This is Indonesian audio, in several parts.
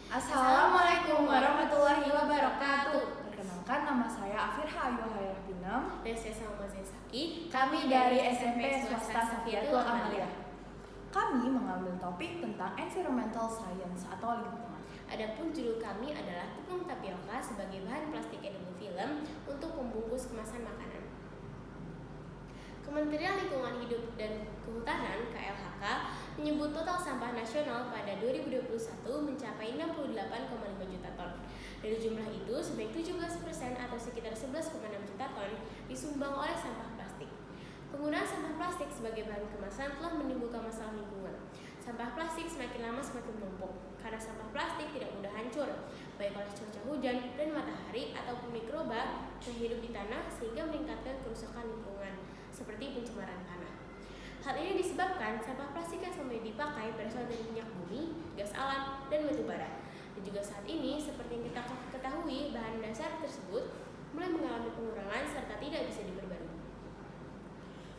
Assalamualaikum warahmatullahi wabarakatuh. Perkenalkan, nama saya Afirha Ayu Hayapinem. Dan saya Salma Zainzaki. Kami dari SMP Swasta Safiatul Amalia. Kami mengambil topik tentang environmental science atau lingkungan. Adapun judul kami adalah tepung tapioka sebagai bahan plastik edible film untuk membungkus kemasan makanan. Kementerian Lingkungan Hidup dan Kehutanan (KLHK) menyebut total sampah nasional pada 2021 mencapai 68,5 juta ton. Dari jumlah itu, sebanyak 17% atau sekitar 11,6 juta ton disumbang oleh sampah plastik. Penggunaan sampah plastik sebagai bahan kemasan telah menimbulkan masalah lingkungan. Sampah plastik semakin lama semakin menumpuk karena sampah plastik tidak mudah hancur, baik oleh cuaca hujan dan matahari ataupun mikroba yang hidup di tanah sehingga meningkatkan kerusakan lingkungan seperti pencemaran tanah. Hal ini disebabkan sampah plastik yang selama ini dipakai berasal dari minyak bumi, gas alam, dan batu bara. Dan juga saat ini, seperti yang kita ketahui, bahan dasar tersebut mulai mengalami pengurangan serta tidak bisa diperbarui.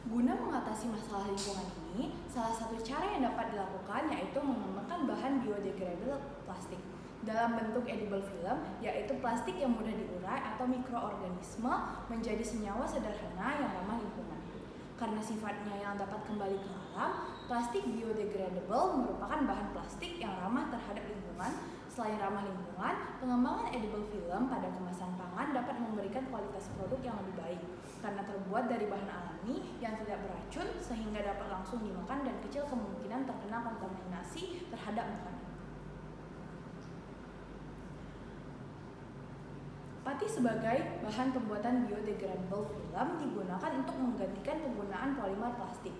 Guna mengatasi masalah lingkungan ini, salah satu cara yang dapat dilakukan yaitu mengembangkan bahan biodegradable plastik dalam bentuk edible film, yaitu plastik yang mudah diurai atau mikroorganisme menjadi senyawa sederhana yang ramah lingkungan. Karena sifatnya yang dapat kembali ke alam, plastik biodegradable merupakan bahan plastik yang ramah terhadap lingkungan. Selain ramah lingkungan, pengembangan edible film pada kemasan pangan dapat memberikan kualitas produk yang lebih baik karena terbuat dari bahan alami yang tidak beracun sehingga dapat langsung dimakan dan kecil kemungkinan terkena kontaminasi terhadap makanan. Pati sebagai bahan pembuatan biodegradable film digunakan untuk menggantikan penggunaan polimer plastik.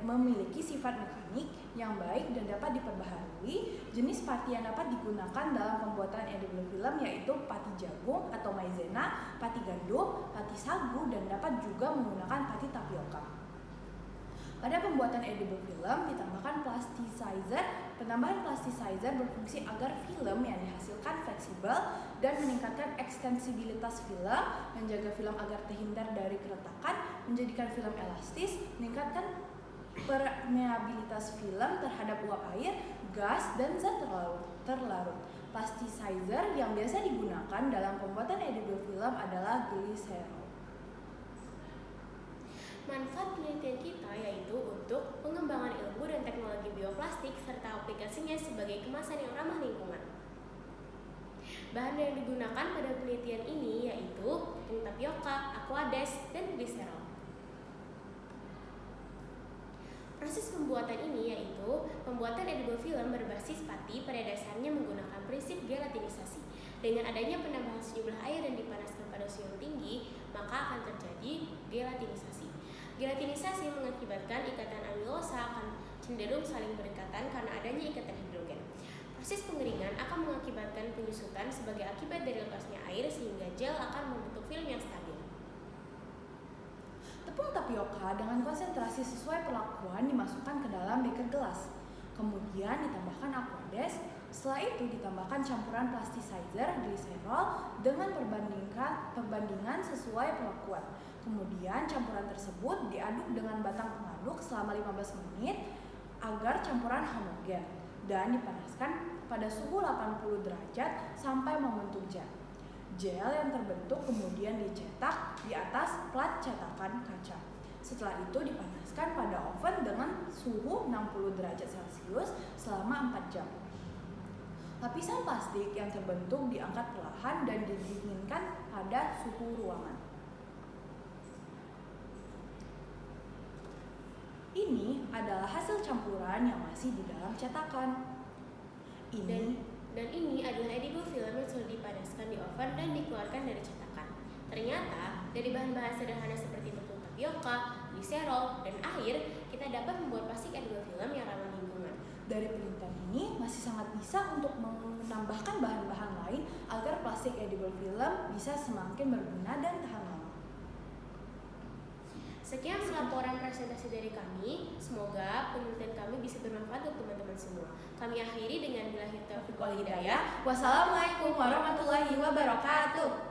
Memiliki sifat mekanik yang baik dan dapat diperbaharui. Jenis pati yang dapat digunakan dalam pembuatan edible film yaitu pati jagung atau maizena, pati gandum, pati sagu, dan dapat juga menggunakan pati tapioka. Pada pembuatan edible film ditambahkan plasticizer. Penambahan plasticizer berfungsi agar film yang dihasilkan fleksibel dan meningkatkan ekstensibilitas film, menjaga film agar terhindar dari keretakan, menjadikan film elastis, meningkatkan permeabilitas film terhadap uap air, gas, dan zat terlarut. Plasticizer yang biasa digunakan dalam pembuatan edible film adalah gliserol. Manfaat penelitian kita yaitu untuk pengembangan ilmu dan teknologi bioplastik serta aplikasinya sebagai kemasan yang ramah lingkungan. Bahan yang digunakan pada penelitian ini yaitu tepung tapioka, aquades, dan gliserol. Proses pembuatan ini yaitu pembuatan edible film berbasis pati pada dasarnya menggunakan prinsip gelatinisasi. Dengan adanya penambahan sejumlah air dan dipanaskan pada suhu yang tinggi, maka akan terjadi gelatinisasi. Gelatinisasi mengakibatkan ikatan amilosa akan cenderung saling berdekatan karena adanya ikatan hidrogen. Proses pengeringan akan mengakibatkan penyusutan sebagai akibat dari lepasnya air sehingga gel akan membentuk film yang stabil. Tepung tapioka dengan konsentrasi sesuai perlakuan dimasukkan ke dalam beker gelas. Kemudian ditambahkan aquades. Setelah itu ditambahkan campuran plasticizer, gliserol dengan perbandingan sesuai perlakuan. Kemudian campuran tersebut diaduk dengan batang pengaduk selama 15 menit agar campuran homogen dan dipanaskan pada suhu 80 derajat sampai membentuk gel. Gel yang terbentuk kemudian dicetak di atas plat cetakan kaca. Setelah itu dipanaskan pada oven dengan suhu 60 derajat Celcius selama 4 jam. Lapisan plastik yang terbentuk diangkat perlahan dan didinginkan pada suhu ruangan. Ini adalah hasil campuran yang masih di dalam cetakan. Dan ini adalah edible film yang sudah dipanaskan di oven dan dikeluarkan dari cetakan. Ternyata, dari bahan-bahan sederhana seperti tepung tapioka, gliserol, dan air, kita dapat membuat plastik edible film yang ramah lingkungan. Dari penelitian ini masih sangat bisa untuk menambahkan bahan-bahan lain agar plastik edible film bisa semakin berguna dan tahan lama. Sekian laporan presentasi dari kami. Semoga penelitian kami bisa bermanfaat untuk teman-teman semua. Kami akhiri dengan billahi taufiq wal hidayah. Wassalamualaikum warahmatullahi wabarakatuh.